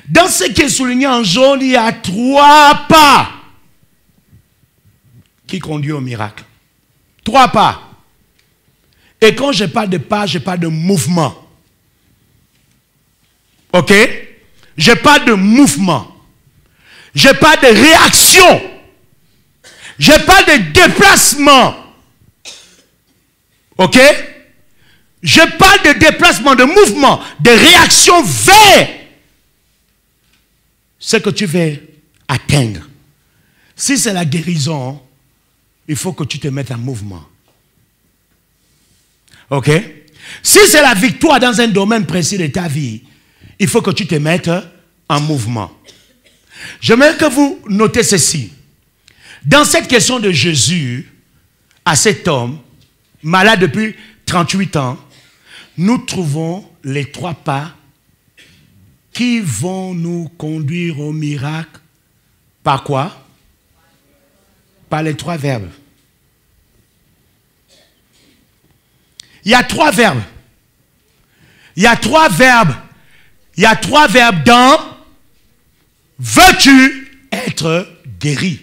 Dans ce qui est souligné en jaune, il y a 3 pas qui conduisent au miracle. 3 pas. Et quand je parle de pas, je parle de mouvement. Ok? Je parle de mouvement. Je parle de réaction. Je parle de déplacement. Ok? Je parle de déplacement, de mouvement, de réaction vers ce que tu veux atteindre. Si c'est la guérison, il faut que tu te mettes en mouvement. Ok? Si c'est la victoire dans un domaine précis de ta vie, il faut que tu te mettes en mouvement. J'aimerais que vous notez ceci. Dans cette question de Jésus, à cet homme, malade depuis 38 ans, nous trouvons les 3 pas qui vont nous conduire au miracle. Par quoi? Par les 3 verbes. Il y a 3 verbes. Il y a 3 verbes. Il y a 3 verbes dans veux-tu être guéri?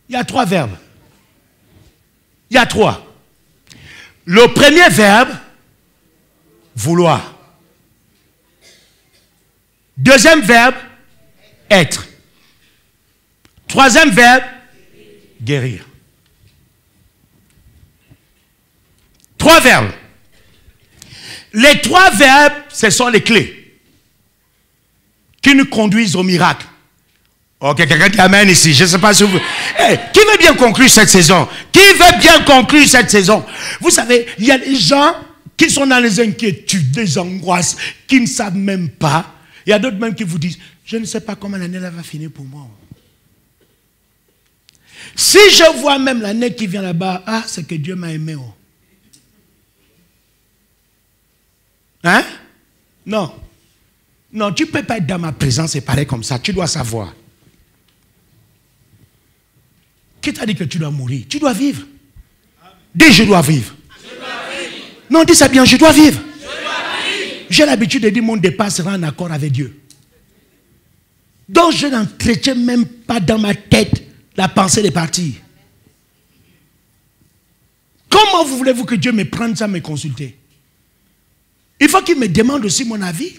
Il y a 3 verbes. Il y a 3. Le premier verbe, vouloir. Deuxième verbe, être. Troisième verbe, guérir. 3 verbes. Les 3 verbes, ce sont les clés qui nous conduisent au miracle. Ok, quelqu'un qui amène ici. Je ne sais pas si vous... Hey, qui veut bien conclure cette saison? Qui veut bien conclure cette saison? Vous savez, il y a des gens qui sont dans les inquiétudes, des angoisses, qui ne savent même pas. Il y a d'autres même qui vous disent, je ne sais pas comment l'année va finir pour moi. Si je vois même l'année qui vient là-bas, ah, c'est que Dieu m'a aimé. Oh. Hein? Non. Non, tu ne peux pas être dans ma présence et parler comme ça. Tu dois savoir. Qui t'a dit que tu dois mourir? Tu dois vivre. Dis, je dois vivre. Je dois vivre. Non, dis ça bien, je dois vivre. Je dois vivre. J'ai l'habitude de dire mon départ sera en accord avec Dieu. Donc je n'entretiens même pas dans ma tête la pensée de partir. Quand Comment voulez-vous que Dieu me prenne sans me consulter? Il faut qu'il me demande aussi mon avis.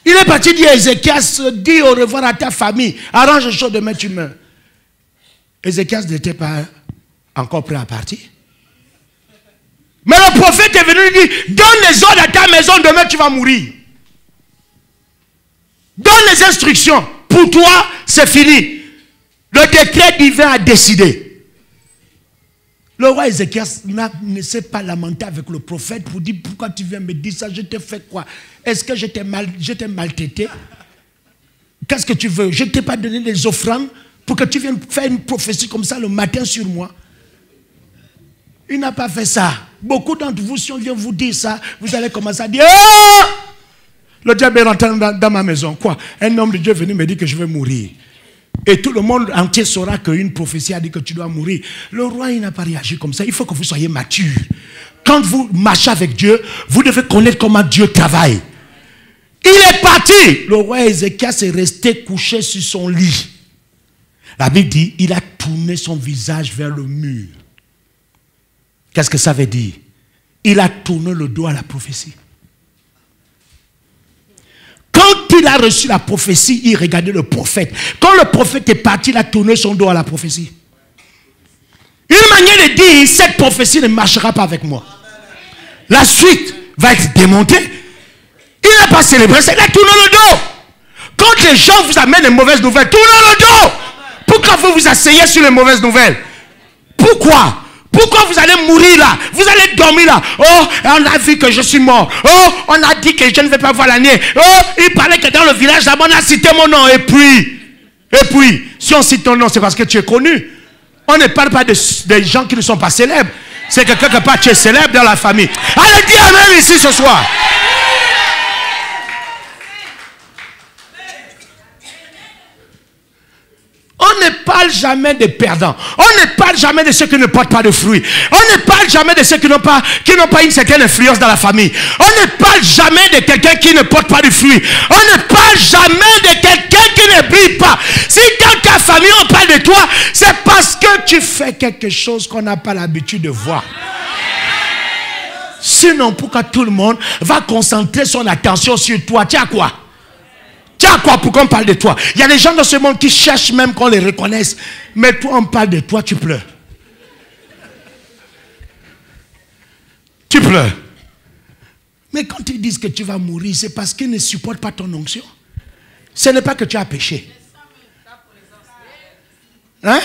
Il est parti dire à Ézéchias, dis au revoir à ta famille, arrange les choses, demain tu meurs. Ézéchias n'était pas encore prêt à partir. Mais le prophète est venu lui dire, donne les ordres à ta maison, demain tu vas mourir. Donne les instructions. Pour toi, c'est fini. Le décret divin a décidé. Le roi Ézéchias ne s'est pas lamenté avec le prophète pour dire, pourquoi tu viens me dire ça, je t'ai fait quoi? Est-ce que je t'ai maltraité? Qu'est-ce que tu veux? Je ne t'ai pas donné des offrandes pour que tu viennes faire une prophétie comme ça le matin sur moi? Il n'a pas fait ça. Beaucoup d'entre vous, si on vient vous dire ça, vous allez commencer à dire, oh! Le diable est rentré dans ma maison. Quoi? Un homme de Dieu est venu me dire que je vais mourir. Et tout le monde entier saura qu'une prophétie a dit que tu dois mourir. Le roi, il n'a pas réagi comme ça. Il faut que vous soyez mature. Quand vous marchez avec Dieu, vous devez connaître comment Dieu travaille. Il est parti. Le roi Ézéchias est resté couché sur son lit. La Bible dit, il a tourné son visage vers le mur. Qu'est-ce que ça veut dire? Il a tourné le dos à la prophétie. Quand il a reçu la prophétie, il regardait le prophète. Quand le prophète est parti, il a tourné son dos à la prophétie. Une manière de dire, cette prophétie ne marchera pas avec moi. La suite va être démontée. Il n'a pas célébré ça, il a tourné le dos. Quand les gens vous amènent les mauvaises nouvelles, tournez le dos. Pourquoi vous vous asseyez sur les mauvaises nouvelles? Pourquoi? Pourquoi vous allez mourir là? Vous allez dormir là. Oh, on a vu que je suis mort. Oh, on a dit que je ne vais pas voir l'année. Oh, il parlait que dans le village là, on a cité mon nom. Et puis, si on cite ton nom, c'est parce que tu es connu. On ne parle pas des gens qui ne sont pas célèbres. C'est que quelque part tu es célèbre dans la famille. Allez, dis amen ici ce soir. On ne parle jamais des perdants. On ne parle jamais de ceux qui ne portent pas de fruits. On ne parle jamais de ceux qui n'ont pas une certaine influence dans la famille. On ne parle jamais de quelqu'un qui ne porte pas de fruits. On ne parle jamais de quelqu'un qui ne brille pas. Si dans ta famille on parle de toi, c'est parce que tu fais quelque chose qu'on n'a pas l'habitude de voir. Sinon, pourquoi tout le monde va concentrer son attention sur toi? Tu as quoi? Tu as quoi pour qu'on parle de toi? Il y a des gens dans ce monde qui cherchent même qu'on les reconnaisse. Mais toi, on parle de toi, tu pleures. Tu pleures. Mais quand ils disent que tu vas mourir, c'est parce qu'ils ne supportent pas ton onction. Ce n'est pas que tu as péché. Hein?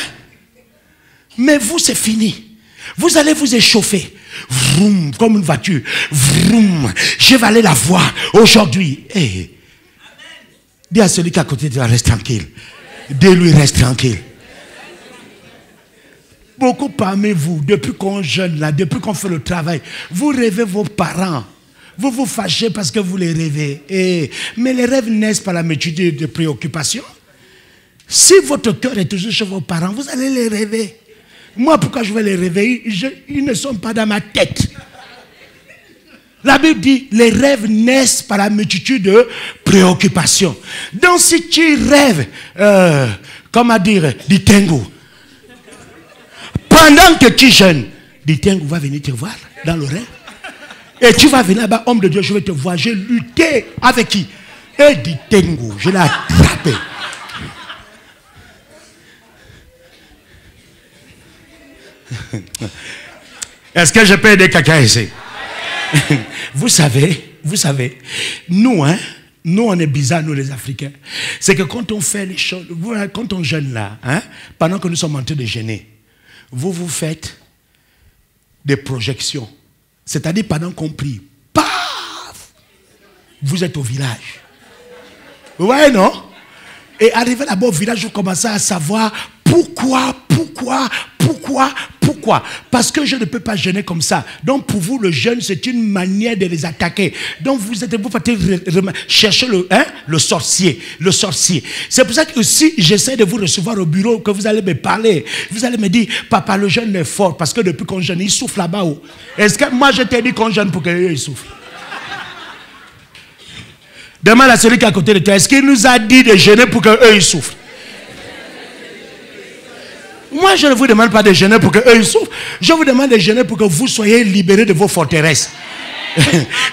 Mais vous, c'est fini. Vous allez vous échauffer. Vroom, comme une voiture. Vroom. Je vais aller la voir aujourd'hui. Hey. Dis à celui qui est à côté de toi, reste tranquille. Dis-lui, reste tranquille. Beaucoup parmi vous, depuis qu'on jeûne là, depuis qu'on fait le travail, vous rêvez vos parents. Vous vous fâchez parce que vous les rêvez. Mais les rêves naissent par la multitude de préoccupations. Si votre cœur est toujours chez vos parents, vous allez les rêver. Moi, pourquoi je vais les rêver? Ils ne sont pas dans ma tête. La Bible dit, les rêves naissent par la multitude de préoccupations. Donc si tu rêves, comment dire, Ditengu, pendant que tu jeûnes, Ditengu va venir te voir dans le rêve. Et tu vas venir là-bas, homme de Dieu, je vais te voir, j'ai lutté avec qui? Et Ditengu, je l'ai attrapé. Est-ce que je peux aider quelqu'un ici? Vous savez, nous, on est bizarres, nous les Africains. C'est que quand on fait les choses, quand on jeûne là, pendant que nous sommes en train de jeûner, vous faites des projections. C'est-à-dire pendant qu'on prie, paf, vous êtes au village. Vous voyez, non? Et arrivé là-bas au village, vous commencez à savoir pourquoi. Parce que je ne peux pas jeûner comme ça. Donc pour vous, le jeûne, c'est une manière de les attaquer. Donc vous partez chercher le sorcier. C'est pour ça que si j'essaie de vous recevoir au bureau, que vous allez me parler, vous allez me dire, papa, le jeûne est fort, parce que depuis qu'on jeûne, il souffle là-bas. Est-ce que moi je t'ai dit qu'on jeûne pour qu'ils soufflent? Demande à celui qui est à côté de toi, est-ce qu'il nous a dit de jeûner pour qu'eux ils souffrent? Moi, je ne vous demande pas de jeûner pour qu'eux ils souffrent. Je vous demande de jeûner pour que vous soyez libérés de vos forteresses.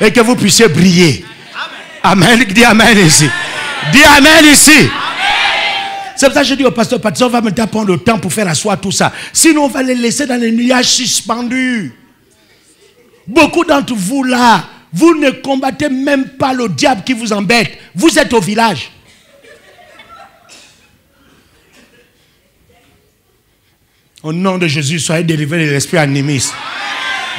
Et que vous puissiez briller. Amen. Dis Amen ici. Dis Amen ici. C'est pour ça que je dis au pasteur Patrice, on va maintenant prendre le temps pour faire asseoir tout ça. Sinon, on va les laisser dans les nuages suspendus. Beaucoup d'entre vous là, vous ne combattez même pas le diable qui vous embête. Vous êtes au village. Au nom de Jésus, soyez délivrés de l'esprit animiste.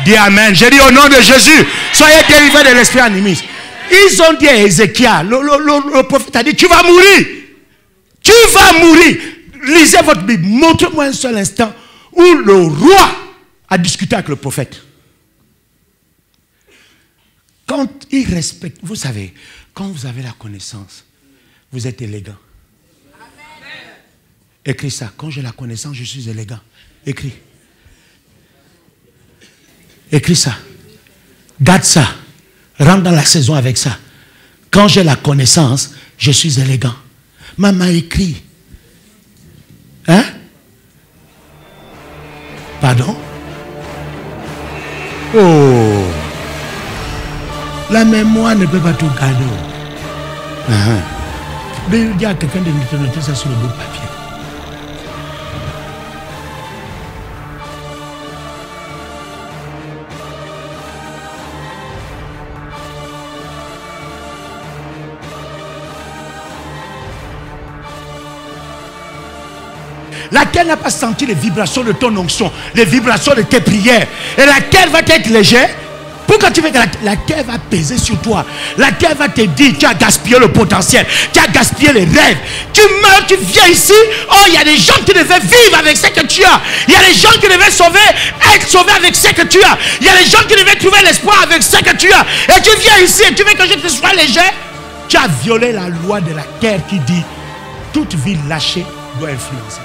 Dis Amen. J'ai dit au nom de Jésus, soyez délivrés de l'esprit animiste. Ils ont dit à Ézéchiel, le prophète a dit, tu vas mourir. Tu vas mourir. Lisez votre Bible. Montrez-moi un seul instant où le roi a discuté avec le prophète. Quand il respecte, vous savez, quand vous avez la connaissance, vous êtes élégant. Écris ça. Quand j'ai la connaissance, je suis élégant. Écris. Écris ça. Garde ça. Rentre dans la saison avec ça. Quand j'ai la connaissance, je suis élégant. Maman écrit. Hein? Pardon? Oh! La mémoire ne peut pas tout garder. Mais il y a quelqu'un de noter ça sur le bout de papier. Laquelle n'a pas senti les vibrations de ton onction, les vibrations de tes prières, et laquelle va être légère. Pourquoi tu veux que laquelle va peser sur toi, laquelle va te dire tu as gaspillé le potentiel, tu as gaspillé les rêves, tu meurs, tu viens ici, oh il y a des gens qui devaient vivre avec ce que tu as, il y a des gens qui devaient être sauvés avec ce que tu as, il y a des gens qui devaient trouver l'espoir avec ce que tu as, et tu viens ici et tu veux que je te sois léger. Tu as violé la loi de la terre qui dit toute vie lâchée doit influencer.